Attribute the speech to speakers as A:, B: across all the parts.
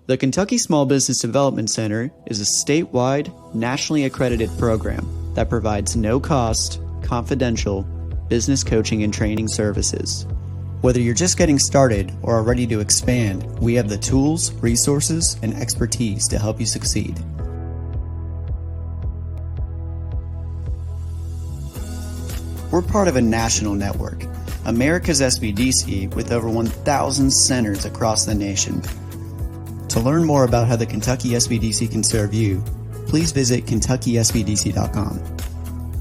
A: The Kentucky Small Business Development Center is a statewide, nationally accredited program that provides no-cost, confidential business coaching and training services. Whether you're just getting started or are ready to expand, we have the tools, resources, and expertise to help you succeed. We're part of a national network, America's SBDC, with over 1,000 centers across the nation. To learn more about how the Kentucky SBDC can serve you, please visit KentuckySBDC.com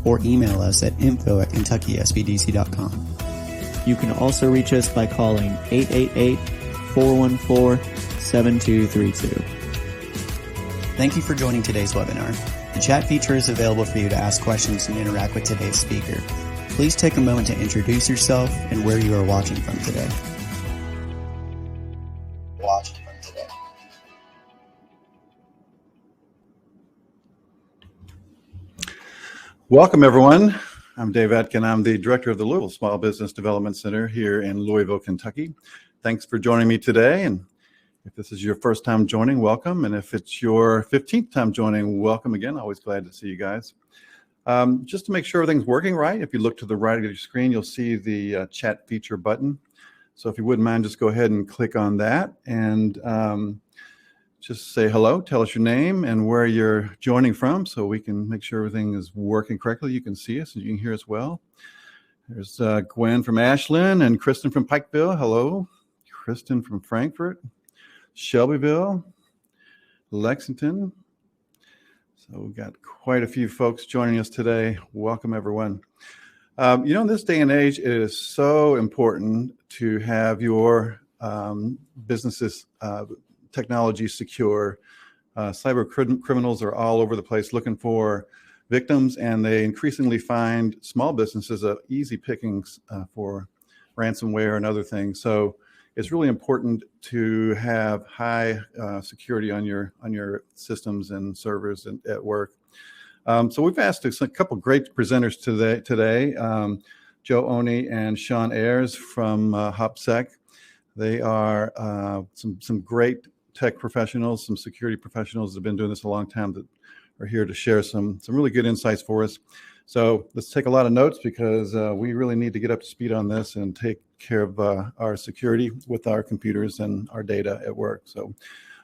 A: or email us at info@KentuckySBDC.com. You can also reach us by calling 888-414-7232. Thank you for joining today's webinar. The chat feature is available for you to ask questions and interact with today's speaker. Please take a moment to introduce yourself and where you are watching from today.
B: Welcome, everyone. I'm Dave Atkin. I'm the director of the Louisville Small Business Development Center here in Louisville, Kentucky. Thanks for joining me today. And if this is your first time joining, welcome. And if it's your 15th time joining, welcome again. Always glad to see you guys. Just to make sure everything's working right, if you look to the right of your screen, you'll see the chat feature button. So if you wouldn't mind, just go ahead and click on that and just say hello, tell us your name and where you're joining from so we can make sure everything is working correctly. You can see us and you can hear us well. There's Gwen from Ashland and Kristen from Pikeville. Hello. Kristen from Frankfurt, Shelbyville, Lexington. So we've got quite a few folks joining us today. Welcome, everyone. In this day and age, it is so important to have your businesses technology secure. Cyber criminals are all over the place looking for victims, and they increasingly find small businesses easy pickings for ransomware and other things. So it's really important to have high security on your systems and servers at work. So we've asked a couple great presenters today, Joe Oney and Sean Ayers from HOPSEC. They are some great tech professionals, some security professionals that have been doing this a long time that are here to share some really good insights for us. So let's take a lot of notes because we really need to get up to speed on this and take care of our security with our computers and our data at work. So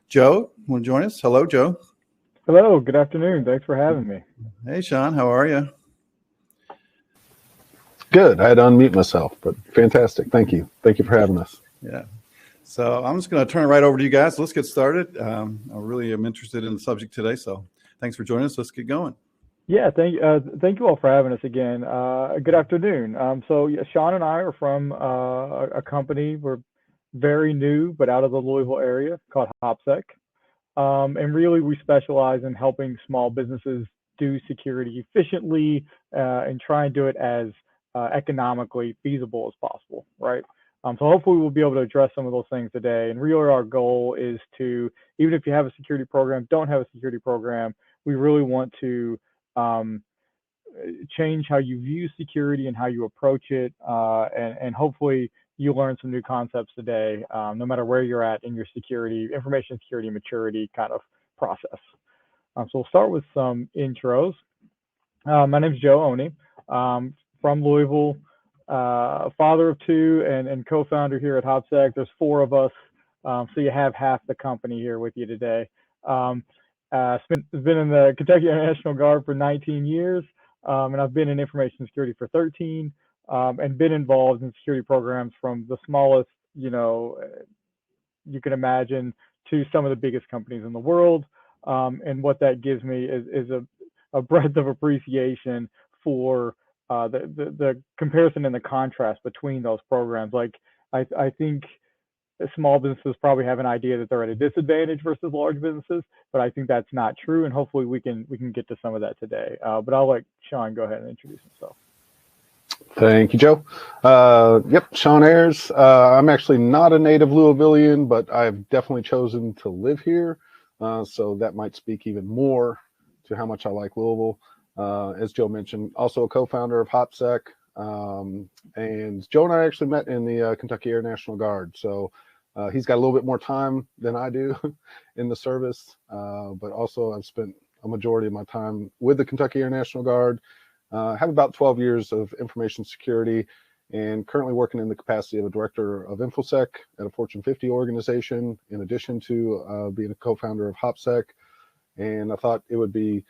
B: Joe, want to join us? Hello, Joe.
C: Hello, good afternoon. Thanks for having me.
B: Hey, Sean, how are you?
D: Good. I had to unmute myself, but fantastic. Thank you. Thank you for having us.
B: Yeah. So I'm just going to turn it right over to you guys. Let's get started. I really am interested in the subject today. So thanks for joining us. Let's get going.
C: Yeah, thank you all for having us again. Good afternoon. Sean and I are from a company. We're very new, but out of the Louisville area, called HOPSEC. And really, we specialize in helping small businesses do security efficiently and try and do it as economically feasible as possible, right? So hopefully we'll be able to address some of those things today. And really our goal is to, even if you have a security program, don't have a security program, we really want to change how you view security and how you approach it. And hopefully you learn some new concepts today, no matter where you're at in your security, information security maturity kind of process. So we'll start with some intros. My name is Joe Oney, from Louisville, father of two and co-founder here at HOPSEC. There's four of us, so you have half the company here with you today. Been in the Kentucky National Guard for 19 years, and I've been in information security for 13, and been involved in security programs from the smallest, you can imagine, to some of the biggest companies in the world. And what that gives me is a breadth of appreciation for the comparison and the contrast between those programs. Like I think small businesses probably have an idea that they're at a disadvantage versus large businesses, but I think that's not true. And hopefully we can get to some of that today. But I'll let Sean go ahead and introduce himself.
D: Thank you, Joe. Yep, Sean Ayers. I'm actually not a native Louisvillian, but I've definitely chosen to live here. So that might speak even more to how much I like Louisville. As Joe mentioned, also a co-founder of HOPSEC. And Joe and I actually met in the Kentucky Air National Guard. So He's got a little bit more time than I do in the service, but also I've spent a majority of my time with the Kentucky Air National Guard. Have about 12 years of information security, and currently working in the capacity of a director of InfoSec at a Fortune 50 organization, in addition to being a co-founder of HOPSEC. And I thought it would be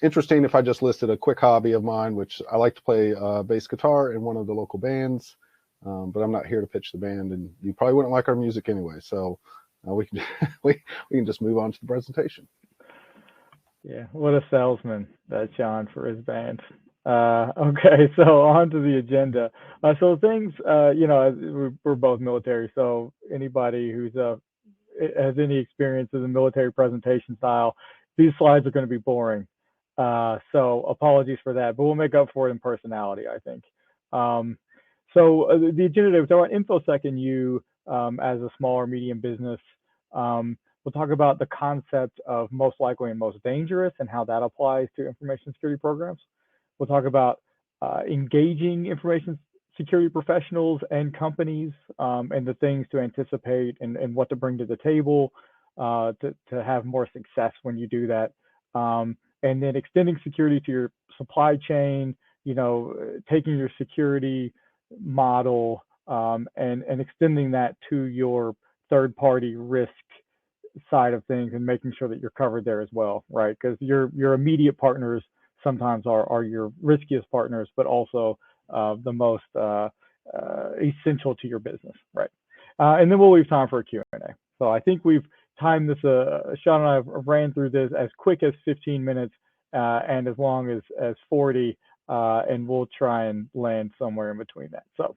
D: interesting if I just listed a quick hobby of mine, which I like to play bass guitar in one of the local bands, but I'm not here to pitch the band, and you probably wouldn't like our music anyway. So we can we can just move on to the presentation.
C: Yeah, what a salesman that's John for his band. Okay, so on to the agenda. So things, we're both military, so anybody who's has any experience in the military presentation style, these slides are going to be boring. So apologies for that, but we'll make up for it in personality, I think. So the agenda, so on InfoSec and you as a small or medium business, we'll talk about the concept of most likely and most dangerous and how that applies to information security programs. We'll talk about engaging information security professionals and companies and the things to anticipate and what to bring to the table to have more success when you do that. And then extending security to your supply chain, taking your security model and extending that to your third-party risk side of things and making sure that you're covered there as well, right? Because your immediate partners sometimes are your riskiest partners, but also the most essential to your business, right? And then we'll leave time for a Q&A. So I think we've timed this, Sean and I ran through this as quick as 15 minutes and as long as 40, and we'll try and land somewhere in between that. So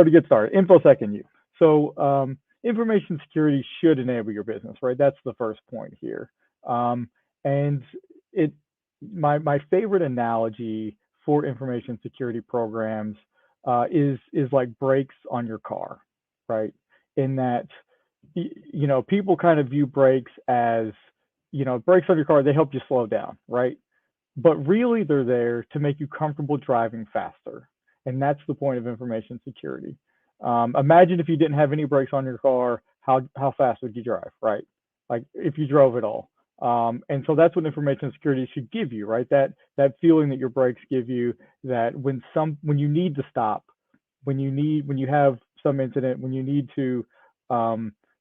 C: to get started, InfoSec and you. So information security should enable your business, right? That's the first point here. And my favorite analogy for information security programs is like brakes on your car, right? In that, people kind of view brakes as, brakes on your car, they help you slow down, right? But really they're there to make you comfortable driving faster. And that's the point of information security. Imagine if you didn't have any brakes on your car, how fast would you drive, right? Like if you drove at all. And so that's what information security should give you, right? That feeling that your brakes give you, that when you need to stop, when you have some incident, when you need to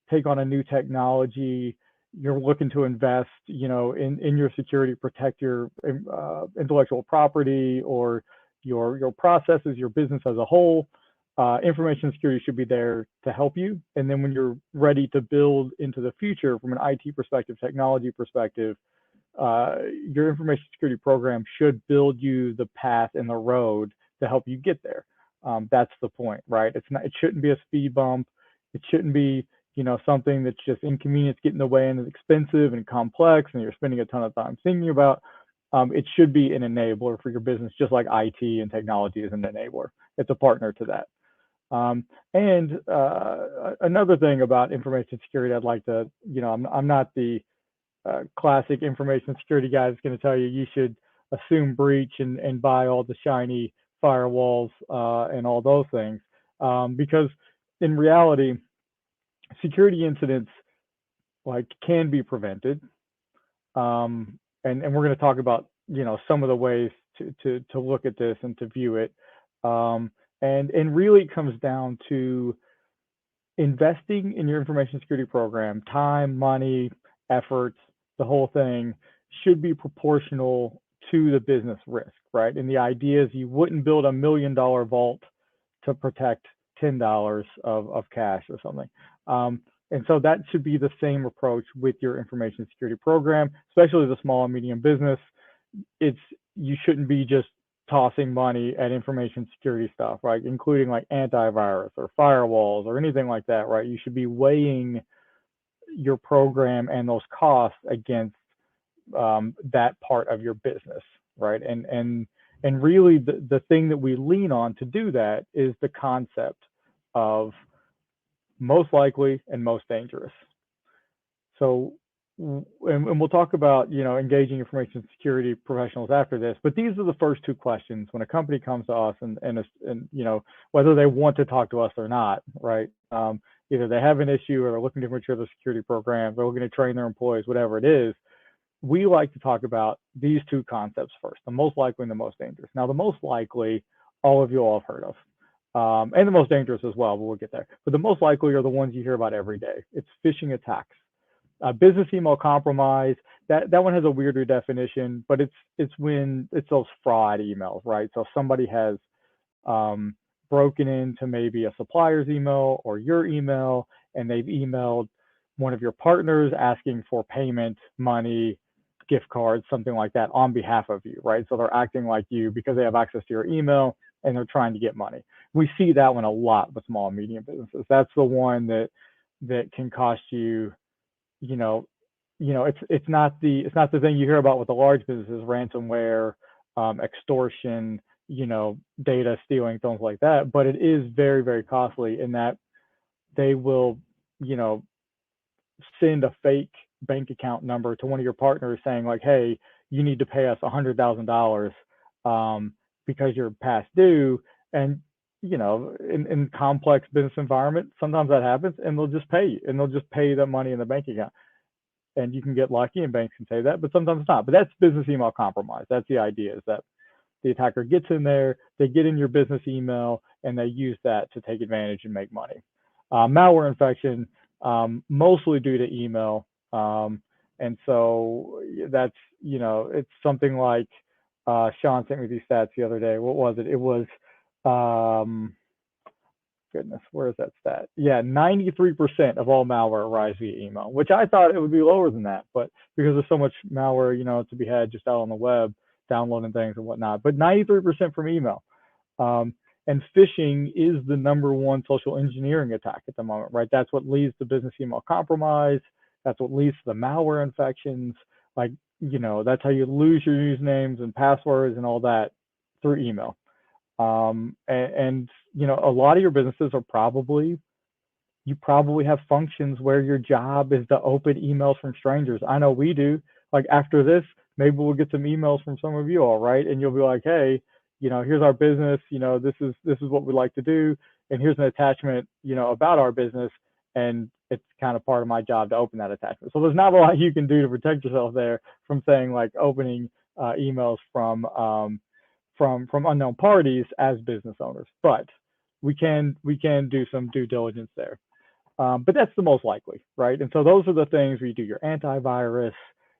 C: take on a new technology, you're looking to invest, in your security, protect your intellectual property or your processes, your business as a whole. Information security should be there to help you. And then when you're ready to build into the future from an IT perspective, technology perspective, your information security program should build you the path and the road to help you get there. That's the point, right? It shouldn't be a speed bump. It shouldn't be, something that's just inconvenient, get in the way and is expensive and complex and you're spending a ton of time thinking about. It should be an enabler for your business, just like IT and technology is an enabler. It's a partner to that. And another thing about information security, I'd like to, I'm not the classic information security guy that's going to tell you should assume breach and buy all the shiny firewalls and all those things, because in reality, security incidents can be prevented, and we're going to talk about some of the ways to look at this and to view it. And really it comes down to investing in your information security program. Time, money, efforts, the whole thing should be proportional to the business risk, right? And the idea is you wouldn't build $1 million vault to protect $10 of cash or something. And so that should be the same approach with your information security program, especially the small and medium business. You shouldn't be just tossing money at information security stuff, right? Including like antivirus or firewalls or anything like that, right? You should be weighing your program and those costs against that part of your business, right? And really the thing that we lean on to do that is the concept of most likely and most dangerous. So and we'll talk about, engaging information security professionals after this, but these are the first two questions when a company comes to us and whether they want to talk to us or not, right? Either they have an issue or they're looking to mature their security program, they're looking to train their employees, whatever it is. We like to talk about these two concepts first, the most likely and the most dangerous. Now, the most likely, all of you all have heard of, and the most dangerous as well, but we'll get there. But the most likely are the ones you hear about every day. It's phishing attacks. Business email compromise, that one has a weirder definition, but it's when it's those fraud emails, right? So somebody has broken into maybe a supplier's email or your email, and they've emailed one of your partners asking for payment, money, gift cards, something like that on behalf of you, right? So they're acting like you because they have access to your email and they're trying to get money. We see that one a lot with small and medium businesses. That's the one that can cost you, it's not the thing you hear about with the large businesses, ransomware, extortion, data stealing, things like that. But it is very, very costly in that they will, send a fake bank account number to one of your partners saying like, hey, you need to pay us $100,000 because you're past due. And, in complex business environment, sometimes that happens and they'll just pay you and they'll just pay that money in the bank account. And you can get lucky and banks can say that, but sometimes it's not. But that's business email compromise. That's the idea, is that the attacker gets in there, they get in your business email, and they use that to take advantage and make money. Malware infection, mostly due to email. And so that's, it's something like, Sean sent me these stats the other day. What was it? It was, goodness, where is that stat? Yeah, 93% of all malware arrives via email, which I thought it would be lower than that, but because there's so much malware, to be had just out on the web, downloading things and whatnot, but 93% from email. And phishing is the #1 social engineering attack at the moment, right? That's what leads to business email compromise. That's what leads to the malware infections. Like, that's how you lose your usernames and passwords and all that through email. And a lot of your businesses are you probably have functions where your job is to open emails from strangers. I know we do. Like after this, maybe we'll get some emails from some of you all, right? And you'll be like, hey, here's our business, this is what we like to do. And here's an attachment, about our business. And it's kind of part of my job to open that attachment. So there's not a lot you can do to protect yourself there from saying like opening emails from unknown parties as business owners, but we can do some due diligence there. But that's the most likely, right? And so those are the things where you do your antivirus,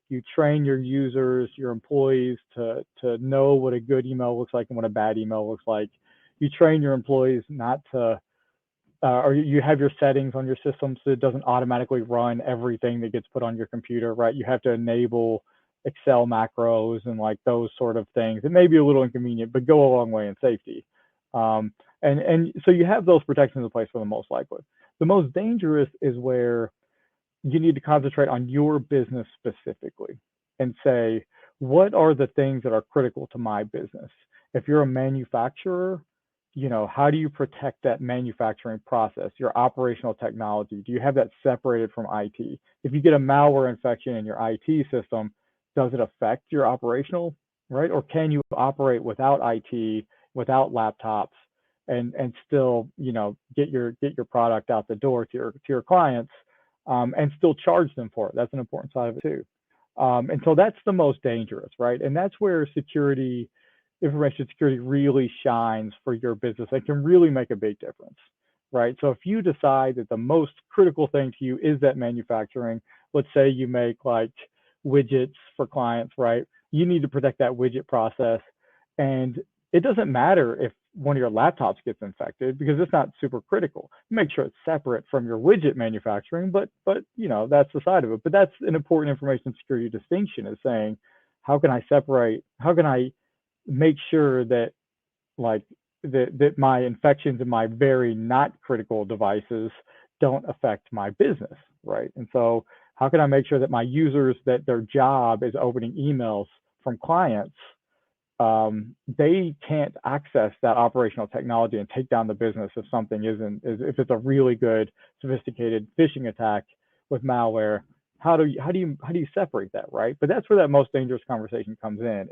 C: you train your users, your employees to know what a good email looks like and what a bad email looks like. You train your employees not to, or you have your settings on your system so it doesn't automatically run everything that gets put on your computer, right? You have to enable Excel macros and like those sort of things. It may be a little inconvenient, but go a long way in safety. And so you have those protections in place for the most likely. The most dangerous is where you need to concentrate on your business specifically and say, what are the things that are critical to my business? If you're a manufacturer, how do you protect that manufacturing process, your operational technology? Do you have that separated from IT? If you get a malware infection in your IT system, does it affect your operational, right? Or can you operate without IT, without laptops, and still, get your product out the door to your clients, and still charge them for it? That's an important side of it too. And so that's the most dangerous, right? And that's where information security really shines for your business and can really make a big difference, right? So if you decide that the most critical thing to you is that manufacturing, let's say you make like widgets for clients, right? You need to protect that widget process. And it doesn't matter if one of your laptops gets infected because it's not super critical. Make sure it's separate from your widget manufacturing, but that's the side of it. But that's an important information security distinction, is saying, how can I make sure that that my infections in my very not critical devices don't affect my business, right? And so how can I make sure that my users, that their job is opening emails from clients, they can't access that operational technology and take down the business if something if it's a really good sophisticated phishing attack with malware, how do you separate that, right? But that's where that most dangerous conversation comes in.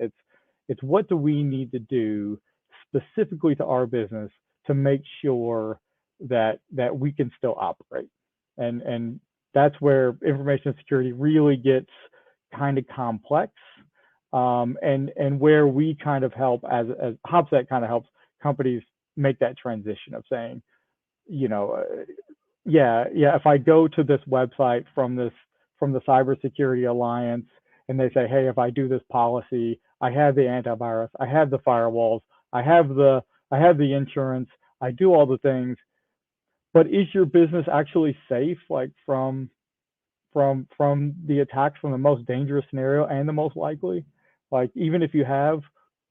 C: It's what do we need to do specifically to our business to make sure that we can still operate, and that's where information security really gets kind of complex, and where we kind of help as HOPSEC kind of helps companies make that transition of saying, yeah, if I go to this website from the Cybersecurity Alliance and they say, hey, if I do this policy, I have the antivirus, I have the firewalls, I have the insurance, I do all the things, but is your business actually safe, like from the attacks from the most dangerous scenario and the most likely? Like, even if you have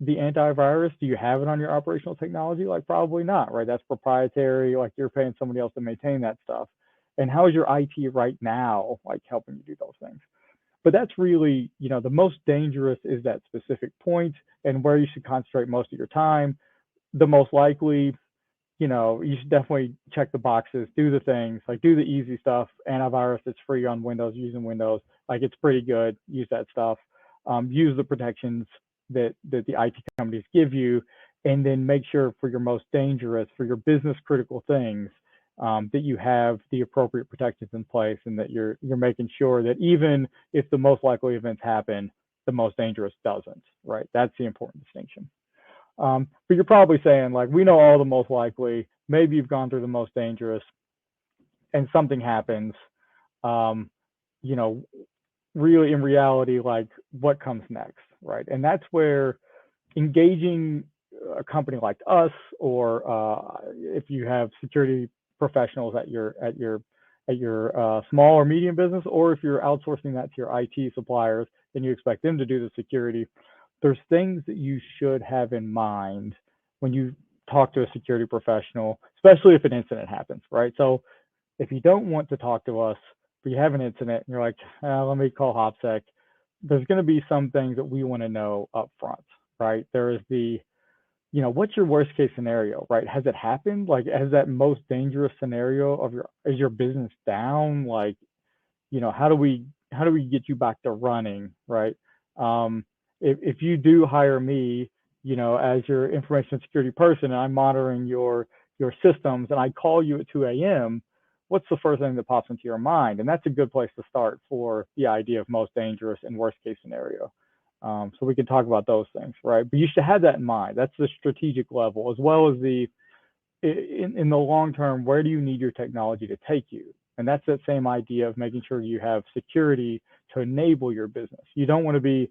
C: the antivirus, do you have it on your operational technology? Like, probably not, right? That's proprietary. Like, you're paying somebody else to maintain that stuff. And how is your IT right now, like, helping you do those things? But that's really, the most dangerous is that specific point and where you should concentrate most of your time. The most likely, you should definitely check the boxes, do the things, like do the easy stuff. Antivirus, it's free on Windows, using Windows, like it's pretty good. Use that stuff. Use the protections that the IT companies give you, and then make sure for your most dangerous, for your business critical things, that you have the appropriate protections in place, and that you're making sure that even if the most likely events happen, the most dangerous doesn't, right? That's the important distinction. But you're probably saying, like, we know all the most likely, maybe you've gone through the most dangerous, and something happens, really in reality, like, what comes next, right? And that's where engaging a company like us, or if you have security professionals at your small or medium business, or if you're outsourcing that to your IT suppliers and you expect them to do the security, there's things that you should have in mind when you talk to a security professional, especially if an incident happens, right? So if you don't want to talk to us, but you have an incident and you're like, let me call HOPSEC, there's going to be some things that we want to know up front, right? There is the, what's your worst case scenario, right? Has it happened? Like, has that most dangerous scenario is your business down? Like, how do we get you back to running, right? If you do hire me, as your information security person, and I'm monitoring your systems, and I call you at 2 a.m., what's the first thing that pops into your mind? And that's a good place to start for the idea of most dangerous and worst case scenario. So we can talk about those things, right? But you should have that in mind. That's the strategic level, as well as in the long term, where do you need your technology to take you? And that's that same idea of making sure you have security to enable your business. You don't want to be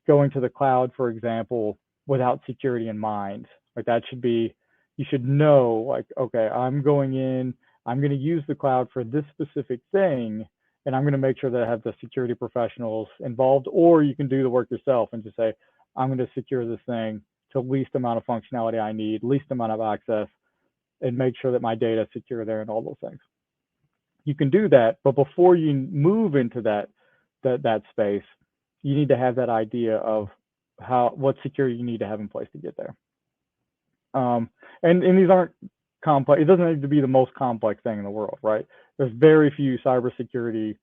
C: going to the cloud, for example, without security in mind. Like, that should be, you should know, like, okay, I'm going in, I'm going to use the cloud for this specific thing, and I'm going to make sure that I have the security professionals involved. Or you can do the work yourself and just say, I'm going to secure this thing to least amount of functionality I need, least amount of access, and make sure that my data is secure there and all those things. You can do that, but before you move into that space, you need to have that idea of what security you need to have in place to get there. And these aren't complex. It doesn't need to be the most complex thing in the world, right? There's very few cybersecurity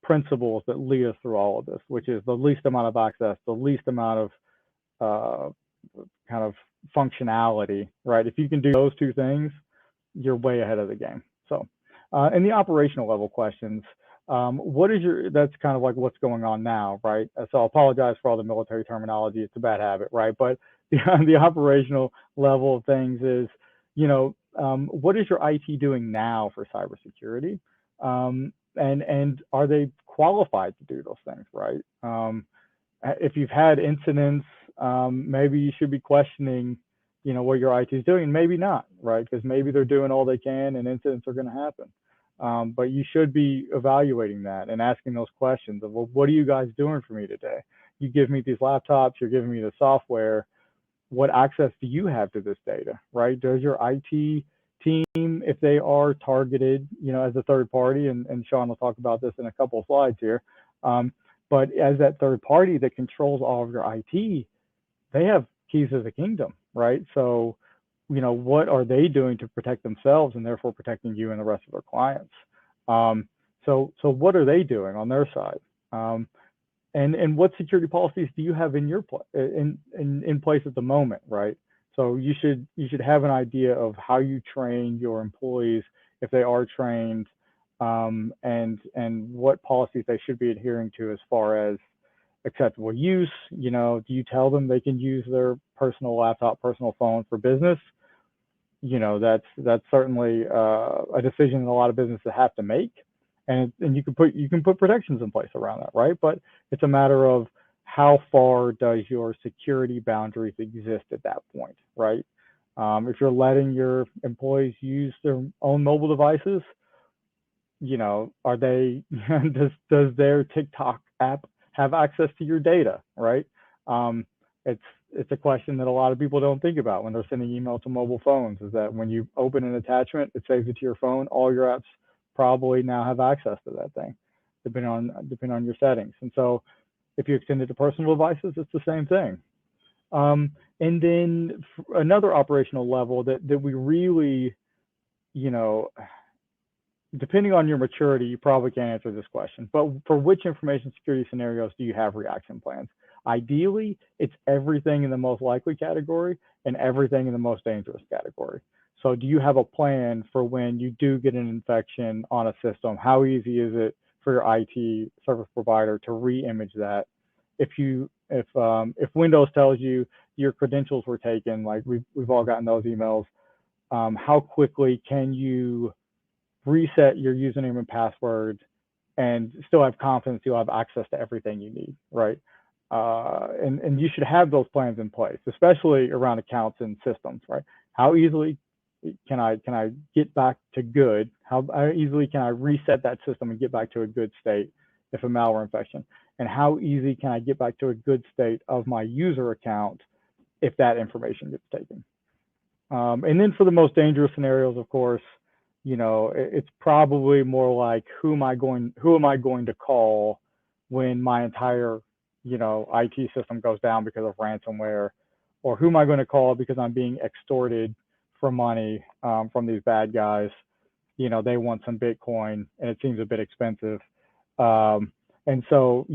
C: principles that lead us through all of this, which is the least amount of access, the least amount of kind of functionality, right? If you can do those two things, you're way ahead of the game. So, and the operational level questions, that's kind of like what's going on now, right? So I apologize for all the military terminology. It's a bad habit, right? But the operational level of things is, what is your IT doing now for cybersecurity? And are they qualified to do those things, right? If you've had incidents, maybe you should be questioning, what your IT is doing, and maybe not, right? Because maybe they're doing all they can and incidents are going to happen. But you should be evaluating that and asking those questions of, well, what are you guys doing for me today? You give me these laptops, you're giving me the software. What access do you have to this data, right? Does your IT team, if they are targeted, as a third party, and Sean will talk about this in a couple of slides here, but as that third party that controls all of your IT, they have keys to the kingdom, right? So, what are they doing to protect themselves and therefore protecting you and the rest of their clients? So what are they doing on their side? And what security policies do you have in your in place at the moment, right? So you should have an idea of how you train your employees if they are trained, and what policies they should be adhering to as far as acceptable use. Do you tell them they can use their personal laptop, personal phone for business? That's certainly a decision a lot of businesses have to make, and you can put protections in place around that, right? But it's a matter of how far does your security boundaries exist at that point, right? If you're letting your employees use their own mobile devices, are they does their TikTok app have access to your data, right? It's a question that a lot of people don't think about when they're sending email to mobile phones, is that when you open an attachment, it saves it to your phone. All your apps probably now have access to that thing, depending on your settings. And so if you extend it to personal devices, it's the same thing. And then another operational level that we really, depending on your maturity, you probably can't answer this question, but for which information security scenarios do you have reaction plans? Ideally, it's everything in the most likely category and everything in the most dangerous category. So do you have a plan for when you do get an infection on a system? How easy is it for your IT service provider to re-image that? If Windows tells you your credentials were taken, like we've all gotten those emails, how quickly can you reset your username and password and still have confidence you'll have access to everything you need, right? And you should have those plans in place, especially around accounts and systems, right? How easily can I get back to good? How easily can I reset that system and get back to a good state if a malware infection? And how easy can I get back to a good state of my user account if that information gets taken? And then for the most dangerous scenarios, of course, it's probably more like who am I going to call when my entire IT system goes down because of ransomware, or who am I going to call because I'm being extorted for money from these bad guys? They want some Bitcoin and it seems a bit expensive. And so,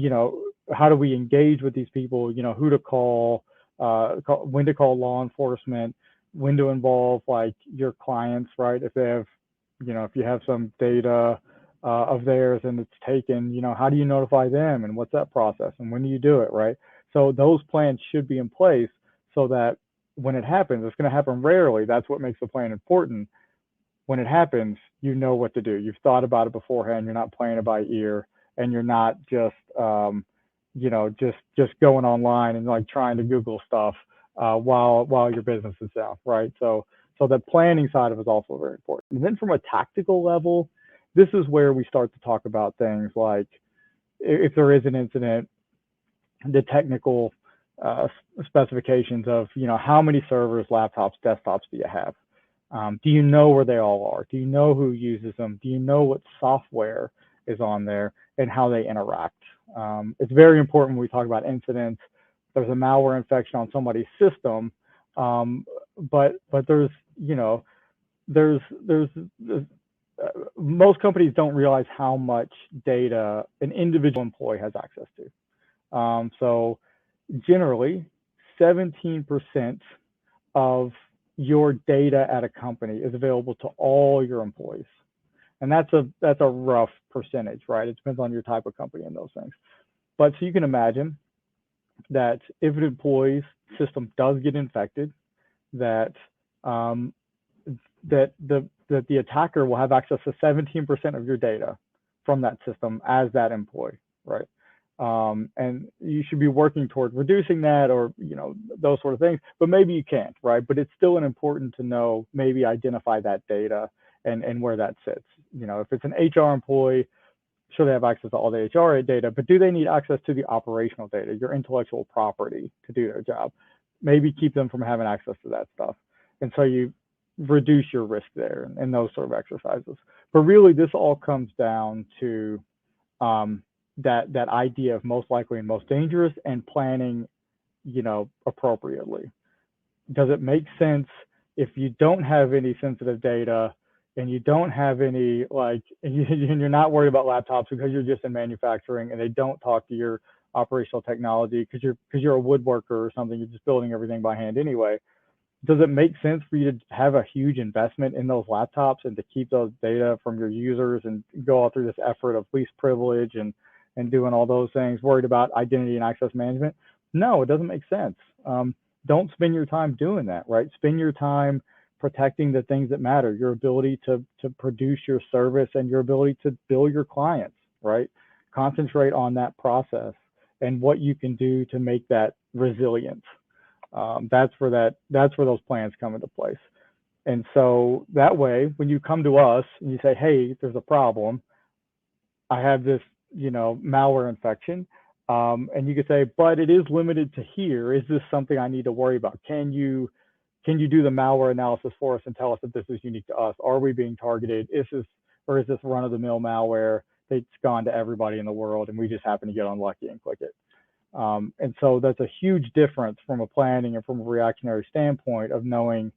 C: how do we engage with these people? Who to call, when to call law enforcement, when to involve like your clients, right? If they have, if you have some data of theirs and it's taken, how do you notify them and what's that process and when do you do it, right? So those plans should be in place so that when it happens, it's going to happen rarely. That's what makes the plan important. When it happens, you know what to do. You've thought about it beforehand. You're not playing it by ear, and you're not just, just going online and like trying to Google stuff while your business is down, right? So the planning side of it is also very important. And then from a tactical level, this is where we start to talk about things like if there is an incident, the technical specifications of, how many servers, laptops, desktops do you have? Do you know where they all are? Do you know who uses them? Do you know what software is on there and how they interact? It's very important when we talk about incidents. There's a malware infection on somebody's system, but there's most companies don't realize how much data an individual employee has access to. So generally, 17% of your data at a company is available to all your employees. And that's a rough percentage, right? It depends on your type of company and those things. But so you can imagine that if an employee's system does get infected, that the attacker will have access to 17% of your data from that system as that employee, right? And you should be working toward reducing that, or those sort of things, but maybe you can't, right? But it's still important to know, maybe identify that data and where that sits. If it's an HR employee, sure, they have access to all the HR data, but do they need access to the operational data, your intellectual property, to do their job? Maybe keep them from having access to that stuff. And so you reduce your risk there and those sort of exercises. But really, this all comes down to that idea of most likely and most dangerous, and planning, appropriately. Does it make sense if you don't have any sensitive data, and you don't have any, like, and you're not worried about laptops because you're just in manufacturing and they don't talk to your operational technology because you're a woodworker or something, you're just building everything by hand anyway. Does it make sense for you to have a huge investment in those laptops and to keep those data from your users and go all through this effort of least privilege and doing all those things, worried about identity and access management? No, it doesn't make sense. Don't spend your time doing that, right? Spend your time protecting the things that matter, your ability to produce your service and your ability to bill your clients, right? Concentrate on that process and what you can do to make that resilient. That's where those plans come into place. And so that way, when you come to us and you say, hey, there's a problem, I have this, malware infection, and you could say, but it is limited to here. Is this something I need to worry about? Can you do the malware analysis for us and tell us if this is unique to us? Are we being targeted? Is this run-of-the-mill malware that's gone to everybody in the world and we just happen to get unlucky and click it? And so that's a huge difference from a planning and from a reactionary standpoint of knowing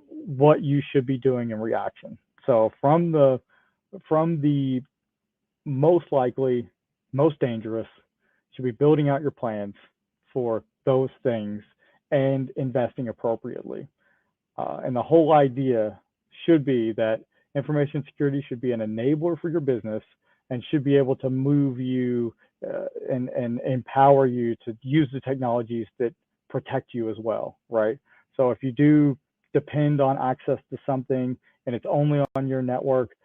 C: what you should be doing in reaction. So from the most likely, most dangerous, should be building out your plans for those things and investing appropriately. And the whole idea should be that information security should be an enabler for your business and should be able to move you and empower you to use the technologies that protect you as well, right? So if you do depend on access to something and it's only on your network,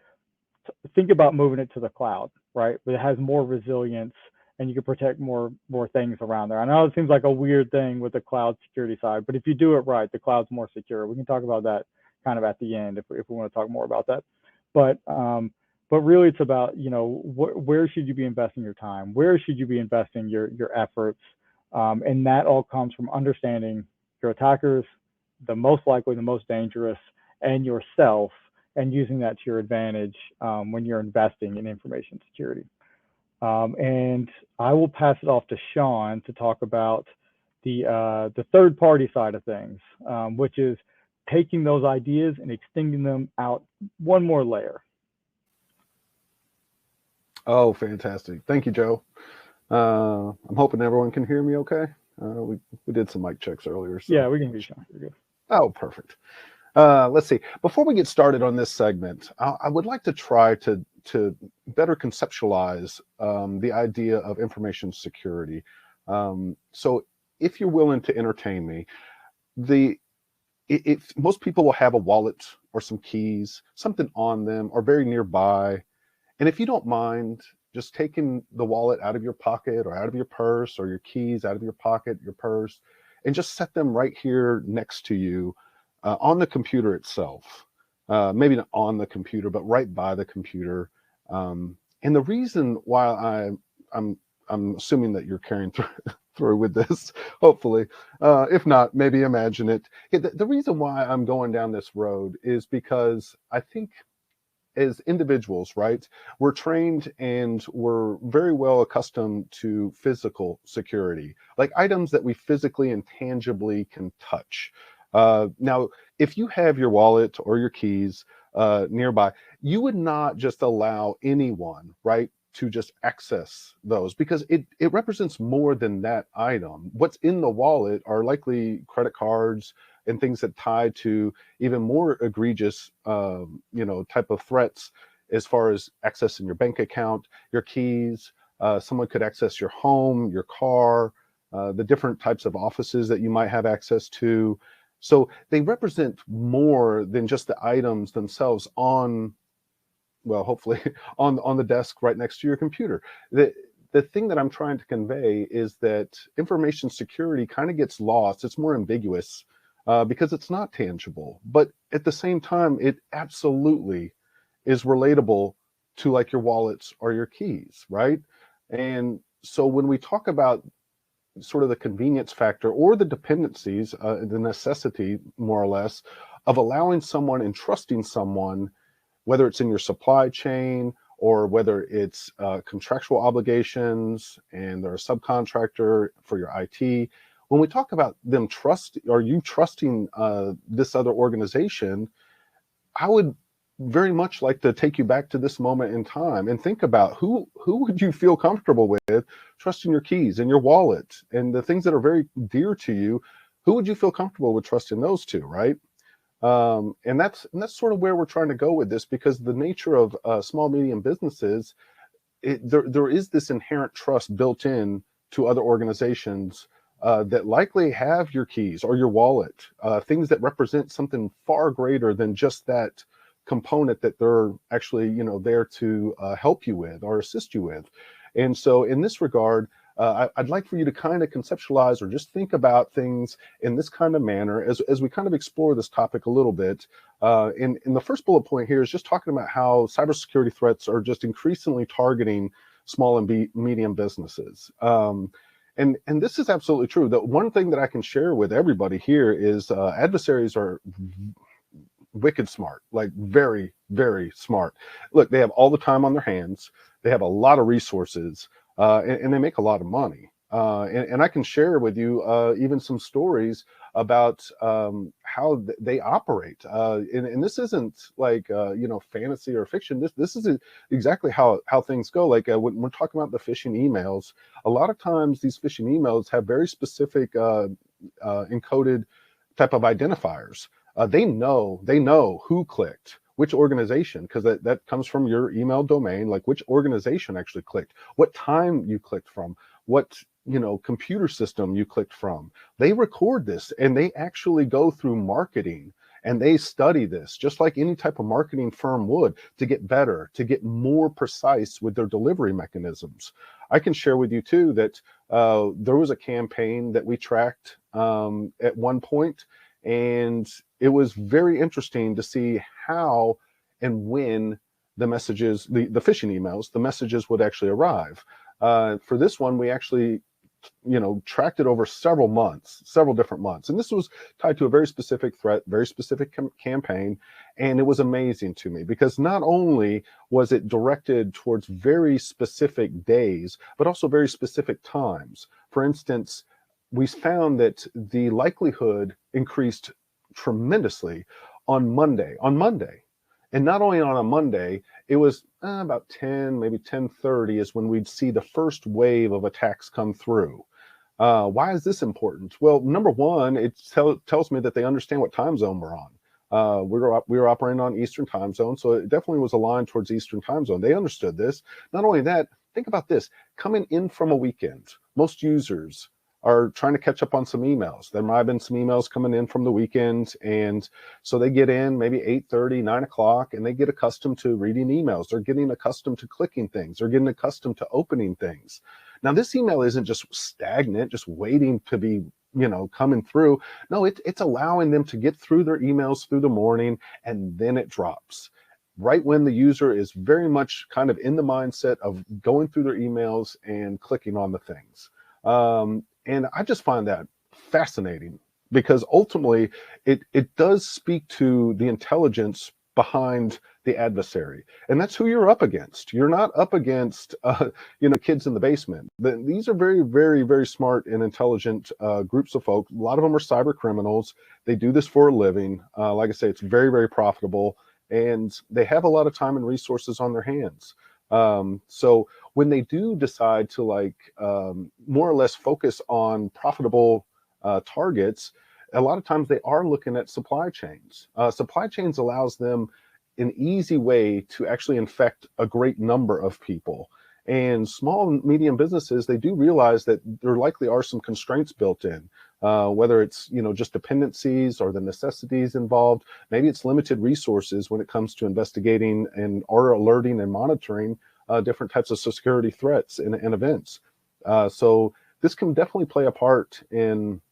C: think about moving it to the cloud, right? But it has more resilience and you can protect more things around there. I know it seems like a weird thing with the cloud security side, but if you do it right, the cloud's more secure. We can talk about that kind of at the end if we want to talk more about that. But really it's about, where should you be investing your time? Where should you be investing your efforts? And that all comes from understanding your attackers, the most likely, the most dangerous, and yourself, and using that to your advantage when you're investing in information security. And I will pass it off to Sean to talk about the third party side of things, which is taking those ideas and extending them out one more layer.
D: Oh, fantastic. Thank you, Joe. I'm hoping everyone can hear me okay. We did some mic checks earlier. So.
C: Yeah, we can hear you, Sean. You're good.
D: Oh, perfect. Let's see. Before we get started on this segment, I would like to try to better conceptualize the idea of information security. So if you're willing to entertain me, if most people will have a wallet or some keys, something on them or very nearby. And if you don't mind just taking the wallet out of your pocket or out of your purse or your keys out of your pocket, your purse, and just set them right here next to you on the computer itself. Maybe not on the computer, but right by the computer. And the reason why I'm assuming that you're carrying through with this, hopefully. If not, maybe imagine it. The reason why I'm going down this road is because I think as individuals, right, we're trained and we're very well accustomed to physical security, like items that we physically and tangibly can touch. Now, if you have your wallet or your keys nearby, you would not just allow anyone, right, to just access those because it represents more than that item. What's in the wallet are likely credit cards and things that tie to even more egregious, type of threats as far as accessing your bank account, your keys. Someone could access your home, your car, the different types of offices that you might have access to. So they represent more than just the items themselves hopefully on the desk right next to your computer. The thing that I'm trying to convey is that information security kind of gets lost. It's more ambiguous because it's not tangible. But at the same time, it absolutely is relatable to like your wallets or your keys, right? And so when we talk about sort of the convenience factor or the dependencies, the necessity, more or less, of allowing someone and trusting someone, whether it's in your supply chain or whether it's contractual obligations and they're a subcontractor for your IT. When we talk about them trusting this other organization, I would very much like to take you back to this moment in time and think about who would you feel comfortable with trusting your keys and your wallet and the things that are very dear to you. Who would you feel comfortable with trusting those to, right? And that's sort of where we're trying to go with this, because the nature of small medium businesses, there is this inherent trust built in to other organizations that likely have your keys or your wallet, things that represent something far greater than just that component that they're actually, there to help you with or assist you with. And so in this regard, I'd like for you to kind of conceptualize or just think about things in this kind of manner as we kind of explore this topic a little bit. In the first bullet point here is just talking about how cybersecurity threats are just increasingly targeting small and medium businesses. And this is absolutely true. The one thing that I can share with everybody here is adversaries are wicked smart, like very, very smart. Look, they have all the time on their hands. They have a lot of resources, and they make a lot of money. And I can share with you even some stories about how they operate. And this isn't like fantasy or fiction. This is exactly how things go. Like when we're talking about the phishing emails, a lot of times these phishing emails have very specific encoded type of identifiers. They know who clicked, which organization, because that comes from your email domain, like which organization actually clicked, what time you clicked from, what computer system you clicked from. They record this and they actually go through marketing and they study this just like any type of marketing firm would to get better, to get more precise with their delivery mechanisms. I can share with you too that there was a campaign that we tracked at one point, and it was very interesting to see how and when the messages, the phishing emails, the messages would actually arrive. For this one, we actually, tracked it over several different months. And this was tied to a very specific threat, very specific campaign. And it was amazing to me because not only was it directed towards very specific days, but also very specific times. For instance, we found that the likelihood increased tremendously on Monday. And not only on a Monday, it was about 10, maybe 10:30 is when we'd see the first wave of attacks come through. Why is this important? Well, number one, it tells me that they understand what time zone we're on. We were operating on Eastern time zone, so it definitely was aligned towards Eastern time zone. They understood this. Not only that, think about this. Coming in from a weekend, most users are trying to catch up on some emails. There might have been some emails coming in from the weekend, and so they get in maybe 8:30, 9 o'clock, and they get accustomed to reading emails. They're getting accustomed to clicking things. They're getting accustomed to opening things. Now, this email isn't just stagnant, just waiting to be, coming through. No, it's allowing them to get through their emails through the morning, and then it drops right when the user is very much kind of in the mindset of going through their emails and clicking on the things. And I just find that fascinating because ultimately it does speak to the intelligence behind the adversary. And that's who you're up against. You're not up against, kids in the basement. These are very, very, very smart and intelligent groups of folks. A lot of them are cyber criminals. They do this for a living. Like I say, it's very, very profitable. And they have a lot of time and resources on their hands. So when they do decide to more or less focus on profitable targets, a lot of times they are looking at supply chains. Supply chains allows them an easy way to actually infect a great number of people. And small and medium businesses, they do realize that there likely are some constraints built in, whether it's, just dependencies or the necessities involved. Maybe it's limited resources when it comes to investigating and or alerting and monitoring different types of security threats and events. So this can definitely play a part in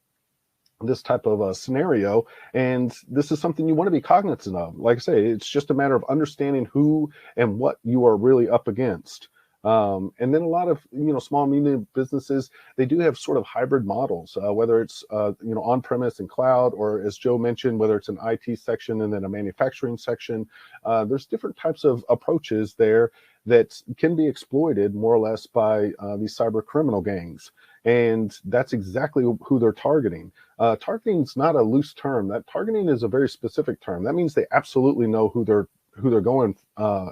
D: this type of a scenario. And this is something you want to be cognizant of. Like I say, it's just a matter of understanding who and what you are really up against. And then a lot of, small and medium businesses, they do have sort of hybrid models, whether it's, on-premise and cloud, or as Joe mentioned, whether it's an IT section and then a manufacturing section. There's different types of approaches there that can be exploited more or less by these cyber criminal gangs. And that's exactly who they're targeting. Targeting is not a loose term. That targeting is a very specific term. That means they absolutely know who they're who they're going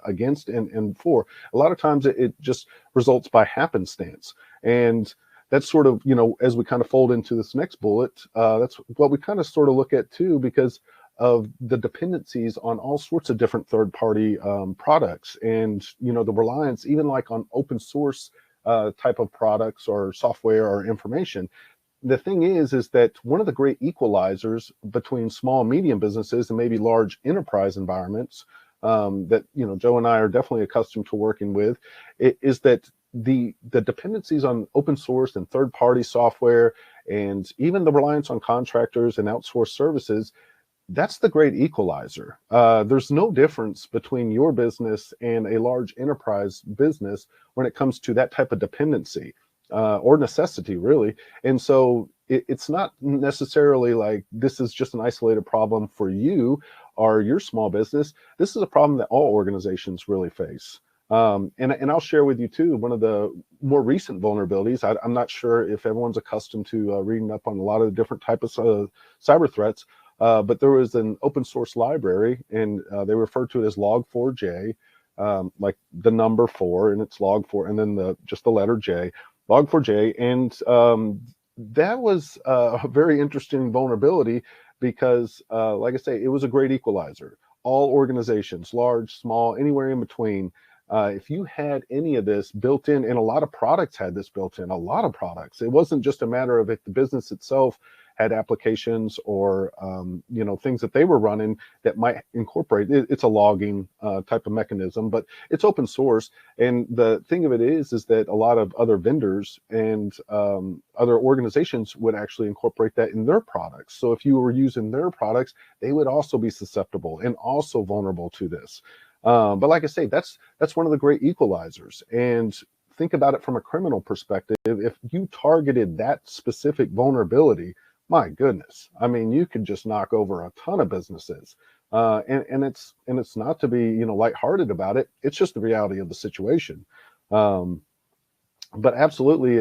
D: against and for. A lot of times it just results by happenstance. And that's sort of, as we kind of fold into this next bullet, that's what we kind of sort of look at too, because of the dependencies on all sorts of different third-party products, and the reliance even like on open source type of products or software or information. The thing is that one of the great equalizers between small and medium businesses and maybe large enterprise environments that Joe and I are definitely accustomed to working with is that the dependencies on open source and third-party software, and even the reliance on contractors and outsourced services, that's the great equalizer. There's no difference between your business and a large enterprise business when it comes to that type of dependency or necessity, really. And so it's not necessarily like this is just an isolated problem for you or your small business. This is a problem that all organizations really face. And I'll share with you too, one of the more recent vulnerabilities. I'm not sure if everyone's accustomed to reading up on a lot of the different types of cyber threats, but there was an open source library, and they referred to it as log4j, like the number 4, and it's log4, and then just the letter J, log4j. And that was a very interesting vulnerability because, like I say, it was a great equalizer. All organizations, large, small, anywhere in between, if you had any of this built in, and a lot of products had this built in, a lot of products. It wasn't just a matter of if the business itself had applications or things that they were running that might incorporate it. It's a logging type of mechanism, but it's open source. And the thing of it is that a lot of other vendors and other organizations would actually incorporate that in their products. So if you were using their products, they would also be susceptible and also vulnerable to this. But like I say, that's one of the great equalizers. And think about it from a criminal perspective. If you targeted that specific vulnerability, my goodness, I mean, you could just knock over a ton of businesses. And it's not to be lighthearted about it. It's just the reality of the situation. But absolutely,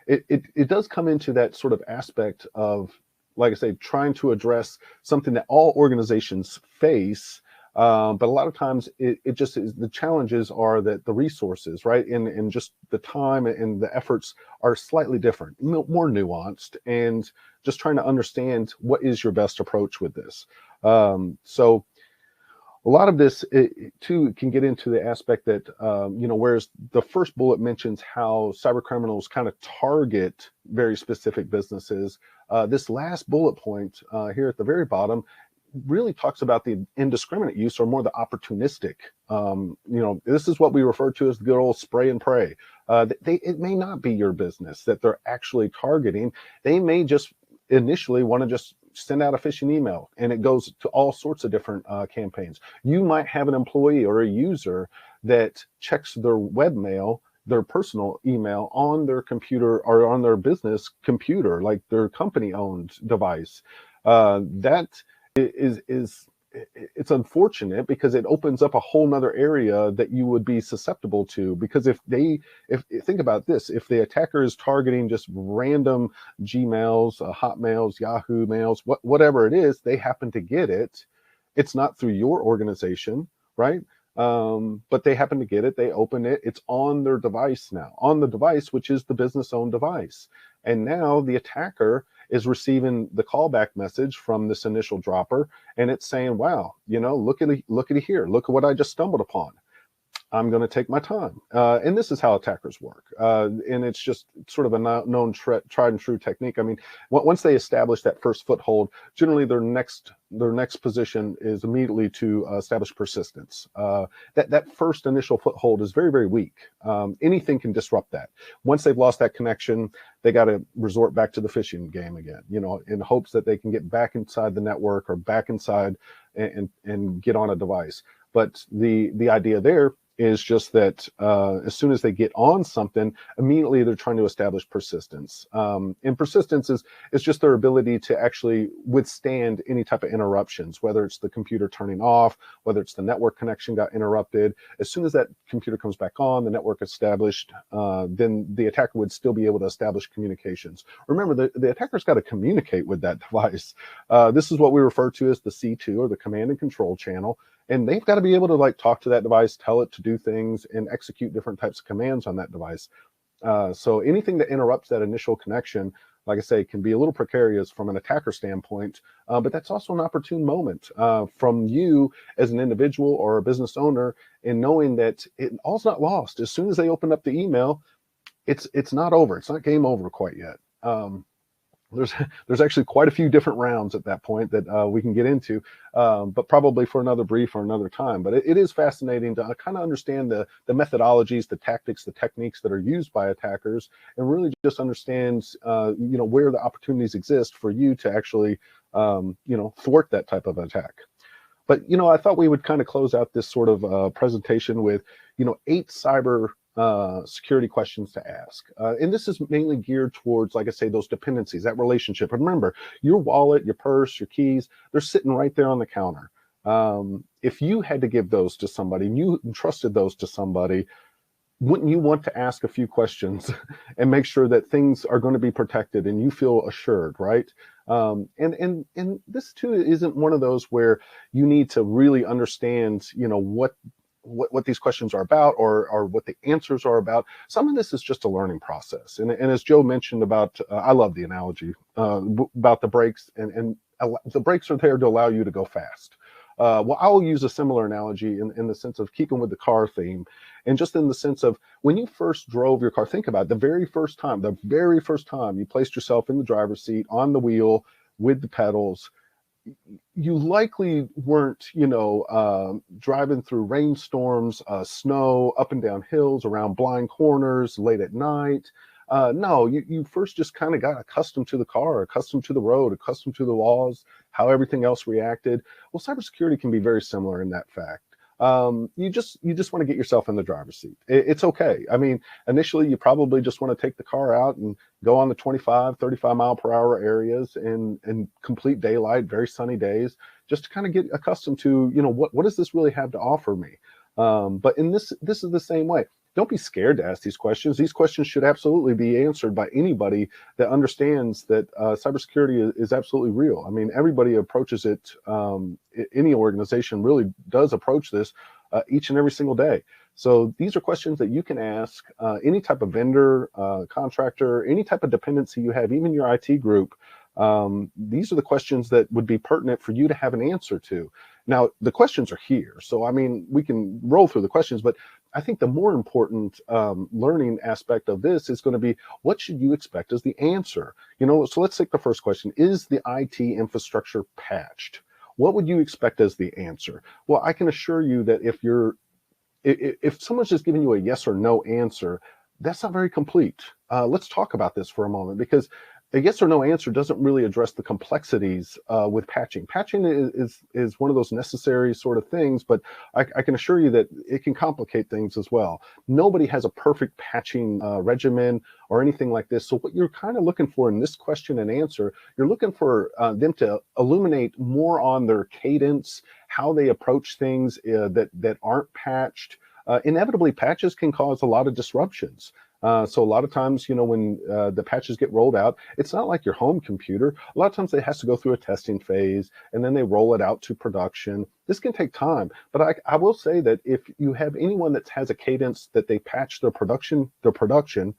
D: it does come into that sort of aspect of, like I say, trying to address something that all organizations face. But a lot of times it just is, the challenges are that the resources, right, and just the time and the efforts are slightly different, more nuanced, and just trying to understand what is your best approach with this. So a lot of this too can get into the aspect that whereas the first bullet mentions how cyber criminals kind of target very specific businesses, this last bullet point here at the very bottom really talks about the indiscriminate use, or more the opportunistic. This is what we refer to as the good old spray and pray. It may not be your business that they're actually targeting. They may just initially want to just send out a phishing email, and it goes to all sorts of different campaigns. You might have an employee or a user that checks their webmail, their personal email, on their computer or on their business computer, like their company-owned device. That it's unfortunate because it opens up a whole nother area that you would be susceptible to. Because if think about this, if the attacker is targeting just random Gmails, Hotmails, Yahoo mails, whatever it is, they happen to get it. It's not through your organization, right? But they happen to get it, they open it, it's on their device now, on the device, which is the business-owned device. And now the attacker is receiving the callback message from this initial dropper, and it's saying, wow, look at it here, look at what I just stumbled upon. I'm going to take my time. And this is how attackers work. And it's just sort of a known tried and true technique. I mean, once they establish that first foothold, generally their next position is immediately to establish persistence. That first initial foothold is very, very weak. Anything can disrupt that. Once they've lost that connection, they got to resort back to the phishing game again, in hopes that they can get back inside the network or back inside and get on a device. But the idea there is just that as soon as they get on something, immediately they're trying to establish persistence. And persistence is just their ability to actually withstand any type of interruptions, whether it's the computer turning off, whether it's the network connection got interrupted. As soon as that computer comes back on, the network established, then the attacker would still be able to establish communications. Remember, the attacker's got to communicate with that device. This is what we refer to as the C2, or the command and control channel. and they've got to be able to like talk to that device, tell it to do things, and execute different types of commands on that device. So anything that interrupts that initial connection, like I say, can be a little precarious from an attacker standpoint, but that's also an opportune moment from you as an individual or a business owner, in knowing that all's not lost. As soon as they open up the email, it's not over. It's not game over quite yet. There's actually quite a few different rounds at that point that we can get into, but probably for another brief or another time. But it is fascinating to kind of understand the methodologies, the tactics, the techniques that are used by attackers, and really just understand where the opportunities exist for you to actually thwart that type of attack. But I thought we would kind of close out this sort of presentation with 8 cyber security questions to ask. And this is mainly geared towards, like I say, those dependencies, that relationship. And remember, your wallet, your purse, your keys, they're sitting right there on the counter. If you had to give those to somebody and you entrusted those to somebody, wouldn't you want to ask a few questions and make sure that things are going to be protected and you feel assured, right? And this too isn't one of those where you need to really understand, what these questions are about or what the answers are about. Some of this is just a learning process. And as Joe mentioned about, I love the analogy about the brakes, and the brakes are there to allow you to go fast. Well, I'll use a similar analogy in the sense of keeping with the car theme, and just in the sense of when you first drove your car, think about it, the very first time you placed yourself in the driver's seat on the wheel with the pedals, you likely weren't, driving through rainstorms, snow, up and down hills, around blind corners, late at night. No, you first just kind of got accustomed to the car, accustomed to the road, accustomed to the laws, how everything else reacted. Well, cybersecurity can be very similar in that fact. You just want to get yourself in the driver's seat. It's okay. I mean, initially you probably just want to take the car out and go on the 25, 35 mile per hour areas in complete daylight, very sunny days, just to kind of get accustomed to, what does this really have to offer me? But in this is the same way. Don't be scared to ask these questions. These questions should absolutely be answered by anybody that understands that cybersecurity is absolutely real. I mean, everybody approaches it. Any organization really does approach this each and every single day. So these are questions that you can ask any type of vendor, contractor, any type of dependency you have, even your IT group. These are the questions that would be pertinent for you to have an answer to. Now, the questions are here. So, I mean, we can roll through the questions, but I think the more important learning aspect of this is going to be, what should you expect as the answer? So let's take the first question. Is the IT infrastructure patched? What would you expect as the answer? Well, I can assure you that if someone's just giving you a yes or no answer, that's not very complete. Let's talk about this for a moment, because a yes or no answer doesn't really address the complexities with patching. Patching is one of those necessary sort of things, but I can assure you that it can complicate things as well. Nobody has a perfect patching regimen or anything like this. So what you're kind of looking for in this question and answer, you're looking for them to illuminate more on their cadence, how they approach things that aren't patched. Inevitably, patches can cause a lot of disruptions. So a lot of times, when the patches get rolled out, it's not like your home computer. A lot of times it has to go through a testing phase, and then they roll it out to production. This can take time, but I will say that if you have anyone that has a cadence that they patch their production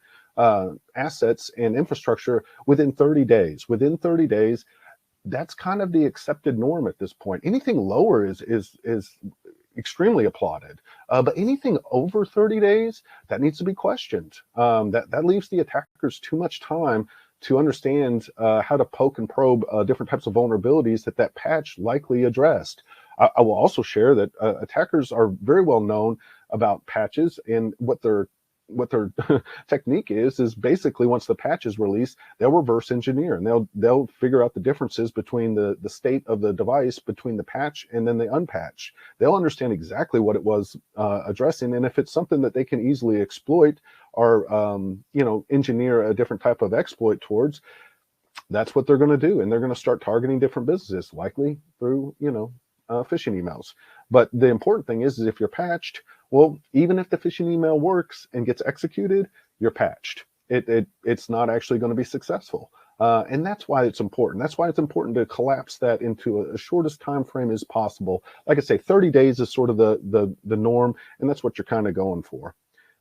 D: assets and infrastructure within 30 days, that's kind of the accepted norm at this point. Anything lower is extremely applauded, but anything over 30 days, that needs to be questioned. That leaves the attackers too much time to understand how to poke and probe different types of vulnerabilities that patch likely addressed. I will also share that attackers are very well known about patches, and what their technique is basically, once the patch is released, they'll reverse engineer, and they'll figure out the differences between the state of the device between the patch and then the unpatch. They'll understand exactly what it was addressing, and if it's something that they can easily exploit or engineer a different type of exploit towards, that's what they're going to do, and they're going to start targeting different businesses, likely through phishing emails. But the important thing is if you're patched, well, even if the phishing email works and gets executed, you're patched. It's not actually going to be successful. And that's why it's important. That's why it's important to collapse that into a shortest time frame as possible. Like I say, 30 days is sort of the norm, and that's what you're kind of going for.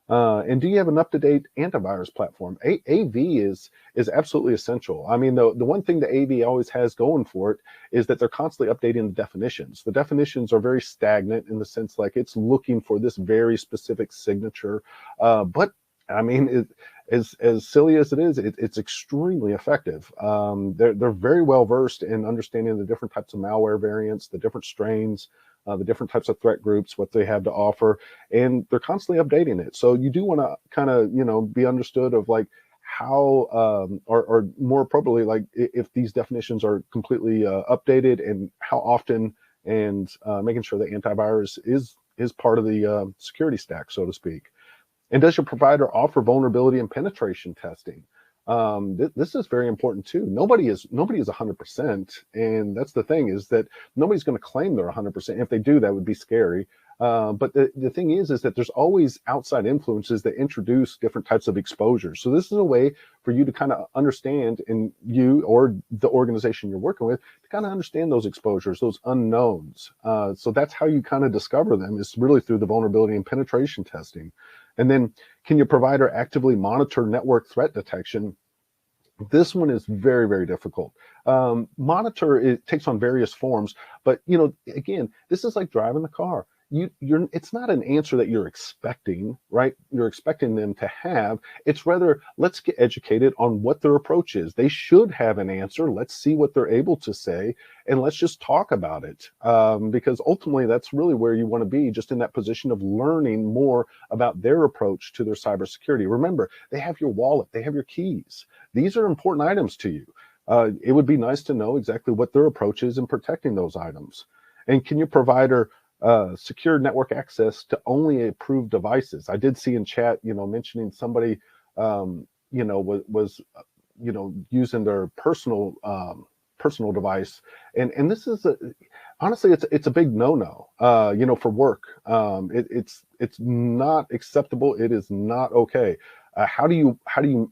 D: And do you have an up-to-date antivirus platform? AV is absolutely essential. I mean, the one thing that AV always has going for it is that they're constantly updating the definitions. The definitions are very stagnant in the sense like it's looking for this very specific signature. But I mean, as silly as it is, it's extremely effective. They're very well versed in understanding the different types of malware variants, the different strains, the different types of threat groups, what they have to offer, and they're constantly updating it. So you do want to kind of, be understood of like how, or more appropriately, like if these definitions are completely updated and how often, and making sure that antivirus is part of the security stack, so to speak. And does your provider offer vulnerability and penetration testing? This is very important too. Nobody is 100%, and that's the thing, is that nobody's going to claim they're 100%. If they do, that would be scary. But the thing is that there's always outside influences that introduce different types of exposures. So this is a way for you to kind of understand, and you or the organization you're working with, to kind of understand those exposures, those unknowns. So that's how you kind of discover them, is really through the vulnerability and penetration testing. And then, can your provider actively monitor network threat detection? This one is very, very difficult. Monitor, it takes on various forms, but again, this is like driving the car. It's not an answer that you're expecting, right? You're expecting them to have. It's rather, let's get educated on what their approach is. They should have an answer. Let's see what they're able to say, and let's just talk about it. Because ultimately, that's really where you want to be, just in that position of learning more about their approach to their cybersecurity. Remember, they have your wallet, they have your keys. These are important items to you. It would be nice to know exactly what their approach is in protecting those items. And can your provider secure network access to only approved devices? I did see in chat, mentioning somebody, was using their personal device, and this is honestly, it's a big no-no, for work. It's not acceptable. It is not okay. How do you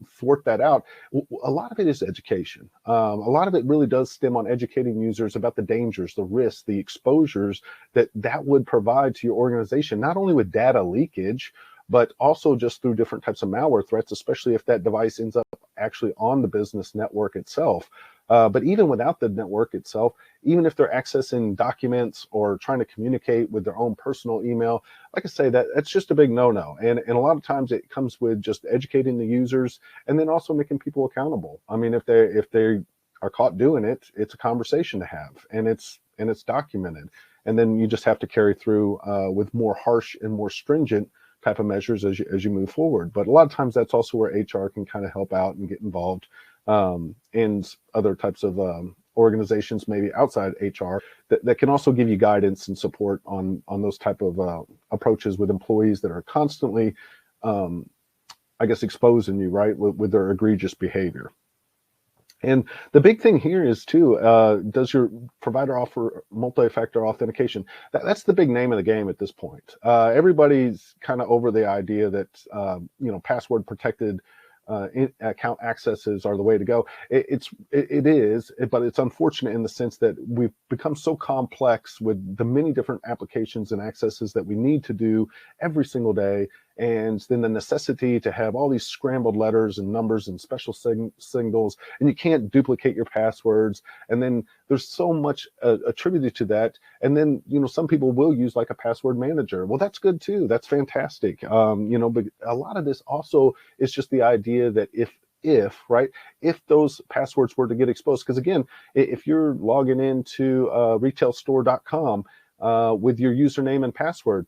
D: thwart that out? A lot of it is education. A lot of it really does stem on educating users about the dangers, the risks, the exposures that would provide to your organization, not only with data leakage, but also just through different types of malware threats, especially if that device ends up actually on the business network itself. But even without the network itself, even if they're accessing documents or trying to communicate with their own personal email, like I say, that's just a big no-no. And a lot of times it comes with just educating the users and then also making people accountable. I mean, if they are caught doing it, it's a conversation to have, and it's documented. And then you just have to carry through with more harsh and more stringent type of measures as you move forward. But a lot of times that's also where HR can kind of help out and get involved, and other types of organizations, maybe outside HR, that can also give you guidance and support on those type of approaches with employees that are constantly, exposing you, right, with their egregious behavior. And the big thing here is too, does your provider offer multi-factor authentication? That's the big name of the game at this point. Everybody's kind of over the idea that password protected account accesses are the way to go. It is, but it's unfortunate in the sense that we've become so complex with the many different applications and accesses that we need to do every single day. And then the necessity to have all these scrambled letters and numbers and special signals, and you can't duplicate your passwords. And then there's so much attributed to that. And then, some people will use like a password manager. Well, that's good too. That's fantastic. But a lot of this also is just the idea that if those passwords were to get exposed, because again, if you're logging into retailstore.com with your username and password,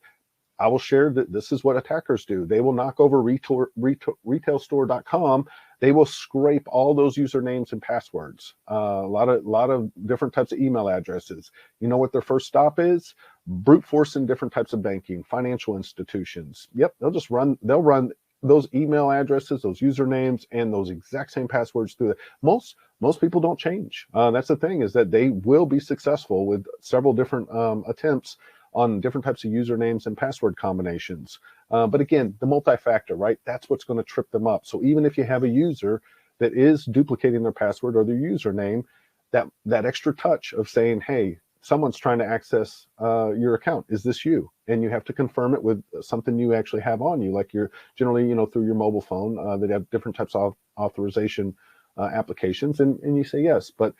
D: I will share that this is what attackers do. They will knock over retailstore.com. They will scrape all those usernames and passwords. A lot of different types of email addresses. You know what their first stop is? Brute forcing different types of banking, financial institutions. Yep, they'll run those email addresses, those usernames, and those exact same passwords through it. Most people don't change. That's the thing, is that they will be successful with several different attempts on different types of usernames and password combinations. But again, the multi-factor, right? That's what's going to trip them up. So even if you have a user that is duplicating their password or their username, that extra touch of saying, hey, someone's trying to access your account. Is this you? And you have to confirm it with something you actually have on you, like you're generally, through your mobile phone. They have different types of authorization applications, and you say yes. But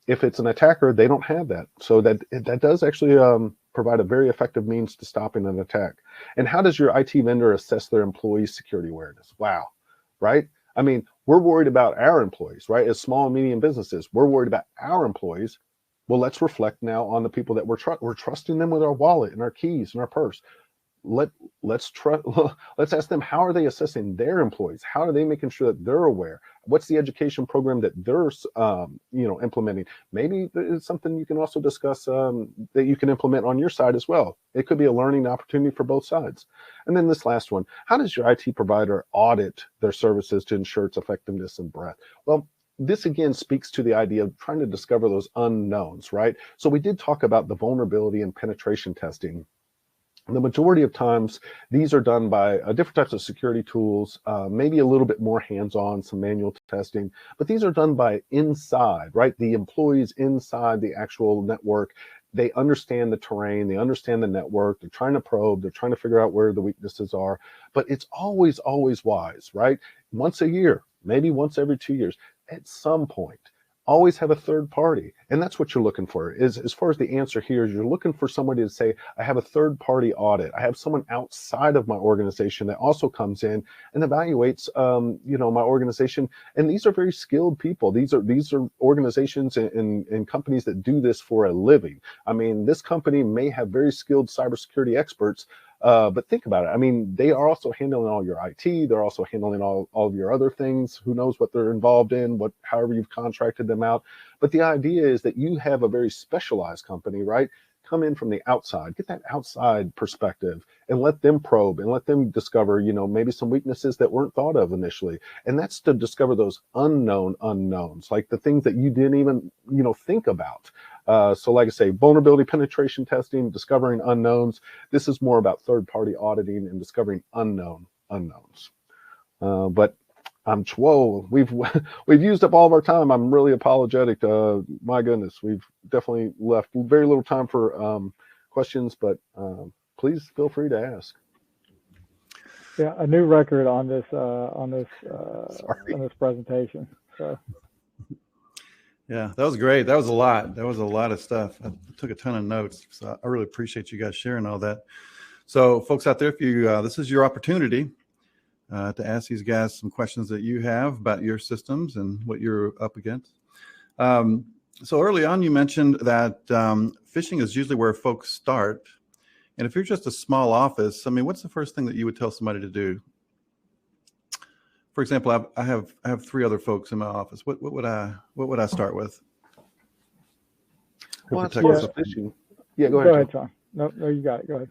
D: if it's an attacker, they don't have that. So that does actually provide a very effective means to stopping an attack. And how does your IT vendor assess their employees' security awareness? Wow, right? I mean, we're worried about our employees, right? As small and medium businesses, we're worried about our employees. Well, let's reflect now on the people that we're trusting them with our wallet and our keys and our purse. Let's ask them, how are they assessing their employees? How are they making sure that they're aware? What's the education program that they're implementing? Maybe it's something you can also discuss that you can implement on your side as well. It could be a learning opportunity for both sides. And then this last one, how does your IT provider audit their services to ensure its effectiveness and breadth? Well, this again speaks to the idea of trying to discover those unknowns, right? So we did talk about the vulnerability and penetration testing. The majority of times, these are done by different types of security tools, maybe a little bit more hands-on, some manual testing, but these are done by inside, right? The employees inside the actual network. They understand the terrain, they understand the network, they're trying to probe, they're trying to figure out where the weaknesses are, but it's always, always wise, right? Once a year, maybe once every 2 years, at some point, always have a third party. And that's what you're looking for. Is as far as the answer here is, you're looking for somebody to say, I have a third party audit. I have someone outside of my organization that also comes in and evaluates my organization. And these are very skilled people. These are organizations and companies that do this for a living. I mean, this company may have very skilled cybersecurity experts, but think about it. I mean, they are also handling all your IT. They're also handling all of your other things. Who knows what they're involved in, however you've contracted them out. But the idea is that you have a very specialized company, right? Come in from the outside, get that outside perspective and let them probe and let them discover, maybe some weaknesses that weren't thought of initially. And that's to discover those unknown unknowns, like the things that you didn't even, think about. So like I say, vulnerability penetration testing, discovering unknowns. This is more about third-party auditing and discovering unknowns. But whoa, we've used up all of our time. I'm really apologetic. My goodness, we've definitely left very little time for questions, but please feel free to ask.
C: Yeah, a new record on this presentation. So.
B: Yeah, that was great. That was a lot. That was a lot of stuff. I took a ton of notes, so I really appreciate you guys sharing all that. So, folks out there, if you this is your opportunity to ask these guys some questions that you have about your systems and what you're up against. So early on, you mentioned that phishing is usually where folks start. And if you're just a small office, I mean, what's the first thing that you would tell somebody to do? For example, I have 3 other folks in my office. What would I start with?
D: Well, as far as phishing, yeah, go ahead,
C: John. No, you got it. Go ahead.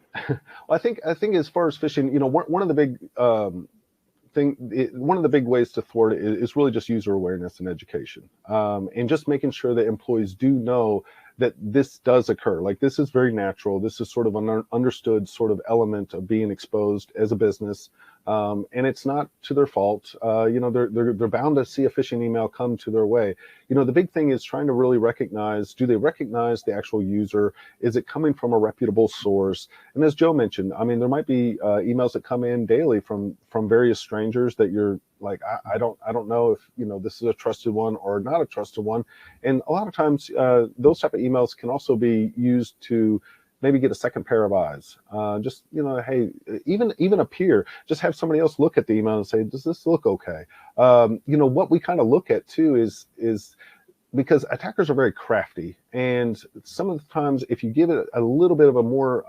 D: Well, I think as far as phishing, one of the big one of the big ways to thwart it is really just user awareness and education, and just making sure that employees do know that this does occur. Like, this is very natural. This is sort of an understood sort of element of being exposed as a business. And it's not to their fault. They're bound to see a phishing email come to their way. The big thing is trying to really recognize, do they recognize the actual user? Is it coming from a reputable source? And as Joe mentioned, I mean, there might be emails that come in daily from various strangers that you're like, I don't know if, this is a trusted one or not a trusted one. And a lot of times those type of emails can also be used to maybe get a second pair of eyes. Just, hey, even a peer, just have somebody else look at the email and say, does this look okay? What we kind of look at too is because attackers are very crafty, and some of the times if you give it a little bit of a more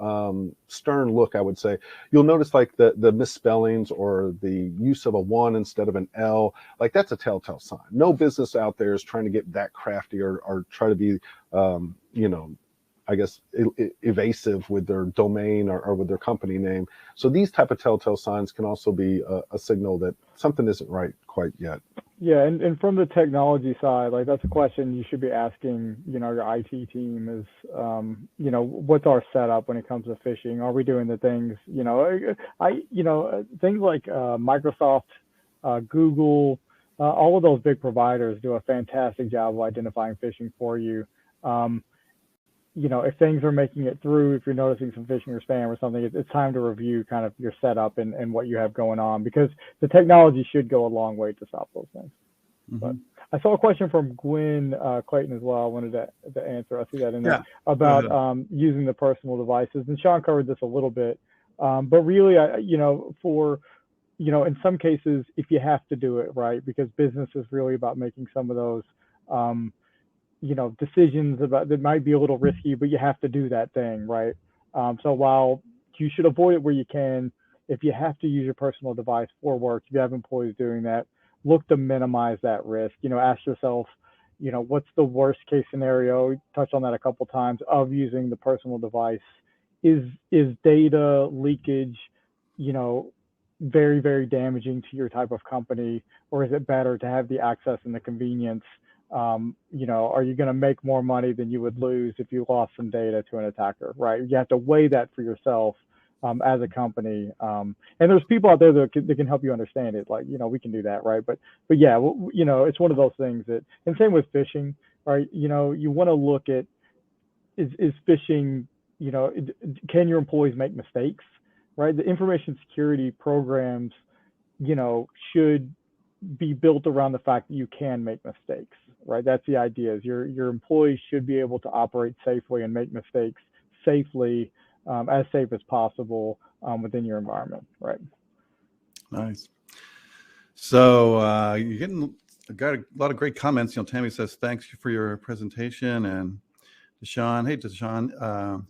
D: stern look, I would say, you'll notice like the misspellings or the use of a 1 instead of an L, like that's a telltale sign. No business out there is trying to get that crafty or try to be, I guess, evasive with their domain or with their company name. So these type of telltale signs can also be a signal that something isn't right quite yet.
C: Yeah, and from the technology side, like that's a question you should be asking, your IT team is, what's our setup when it comes to phishing? Are we doing the things, things like Microsoft, Google, all of those big providers do a fantastic job of identifying phishing for you. If things are making it through, if you're noticing some phishing or spam or something, it's time to review kind of your setup and what you have going on, because the technology should go a long way to stop those things. Mm-hmm. But I saw a question from Gwen Clayton as well. I wanted to answer. I see that in there about using the personal devices. And Sean covered this a little bit, but really, in some cases, if you have to do it, right, because business is really about making some of those, decisions about that might be a little risky, but you have to do that thing, right? So while you should avoid it where you can, if you have to use your personal device for work, if you have employees doing that, look to minimize that risk. Ask yourself, what's the worst case scenario? Touched on that a couple times of using the personal device. Is data leakage, very, very damaging to your type of company, or is it better to have the access and the convenience? Are you going to make more money than you would lose if you lost some data to an attacker, right? You have to weigh that for yourself as a company. And there's people out there that can help you understand it. Like, we can do that, right? But yeah, it's one of those things that, and same with phishing, right? You want to look at, is phishing, can your employees make mistakes, right? The information security programs, should be built around the fact that you can make mistakes, right? That's the idea, is your employees should be able to operate safely and make mistakes safely, as safe as possible within your environment, right?
B: Nice. So you're got a lot of great comments. Tammy says, thanks for your presentation. And Deshaun,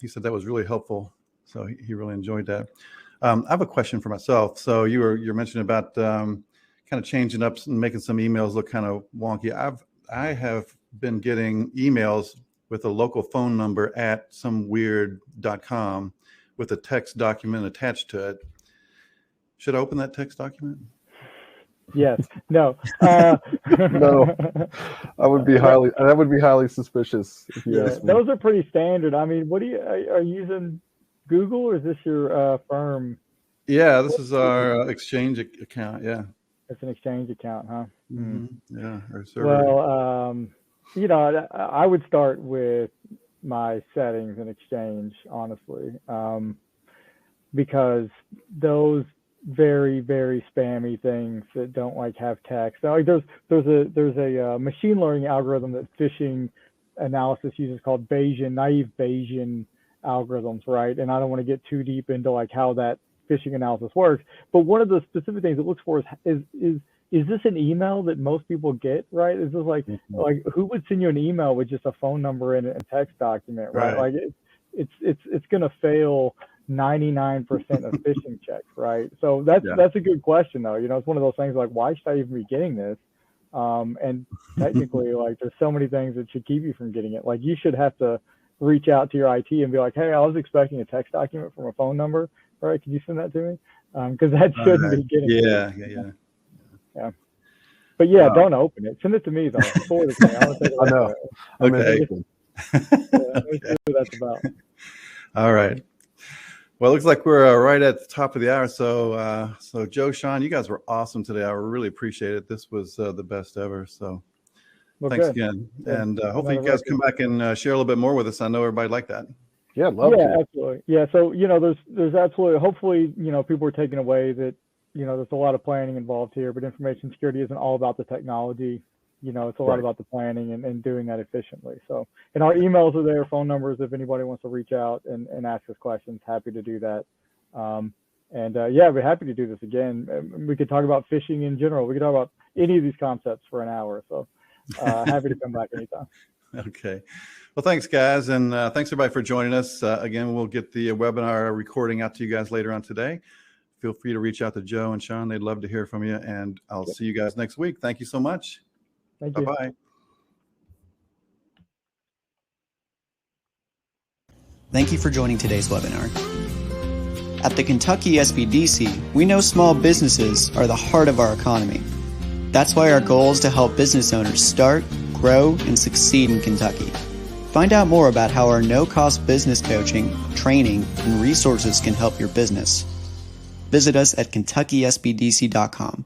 B: he said that was really helpful. So he really enjoyed that. I have a question for myself. So you're mentioning about kind of changing up and making some emails look kind of wonky. I have been getting emails with a local phone number at some weird.com with a text document attached to it. Should I open that text document?
C: Yes. No.
D: No. That would be highly suspicious if you ask me.
C: Those are pretty standard. I mean, are you using Google, or is this your firm?
B: Yeah, this is our Exchange account. Yeah.
C: It's an Exchange account, huh?
B: Mm-hmm. Yeah. Our server.
C: Well, I would start with my settings in Exchange, honestly, because those very, very spammy things that don't have text. Like there's a machine learning algorithm that phishing analysis uses called naive Bayesian algorithms, right? And I don't want to get too deep into how that phishing analysis works, but one of the specific things it looks for is this an email that most people get, right? Is this like who would send you an email with just a phone number and a text document, right? Like it's going to fail 99% of phishing checks, right? So that's a good question though. It's one of those things like, why should I even be getting this? And technically, there's so many things that should keep you from getting it. Like, you should have to reach out to your IT and be like, hey, I was expecting a text document from a phone number. All right, could you send that to me? Because that shouldn't be getting it. Yeah. But yeah, don't open it. Send it to me though. Forward it to me. I want to take a look at it.
B: Okay.
C: Let me see what that's about.
B: All right. Well, it looks like we're right at the top of the hour. So Joe, Sean, you guys were awesome today. I really appreciate it. This was the best ever. So thanks again. Yeah. And hopefully you guys come back and share a little bit more with us. I know everybody liked that.
D: Yeah, love to.
C: Absolutely. Yeah. So, there's absolutely, hopefully, people are taking away that, there's a lot of planning involved here, but information security isn't all about the technology. It's a lot about the planning and doing that efficiently. So, and our emails are there, phone numbers, if anybody wants to reach out and ask us questions, happy to do that. We're happy to do this again. We could talk about phishing in general. We could talk about any of these concepts for an hour. So happy to come back anytime.
B: Okay. Well, thanks, guys. And thanks, everybody, for joining us. Again, we'll get the webinar recording out to you guys later on today. Feel free to reach out to Joe and Sean. They'd love to hear from you. And I'll see you guys next week. Thank you so much.
C: Thank you.
B: Bye-bye.
A: Thank you for joining today's webinar. At the Kentucky SBDC, we know small businesses are the heart of our economy. That's why our goal is to help business owners start, grow, and succeed in Kentucky. Find out more about how our no-cost business coaching, training, and resources can help your business. Visit us at KentuckySBDC.com.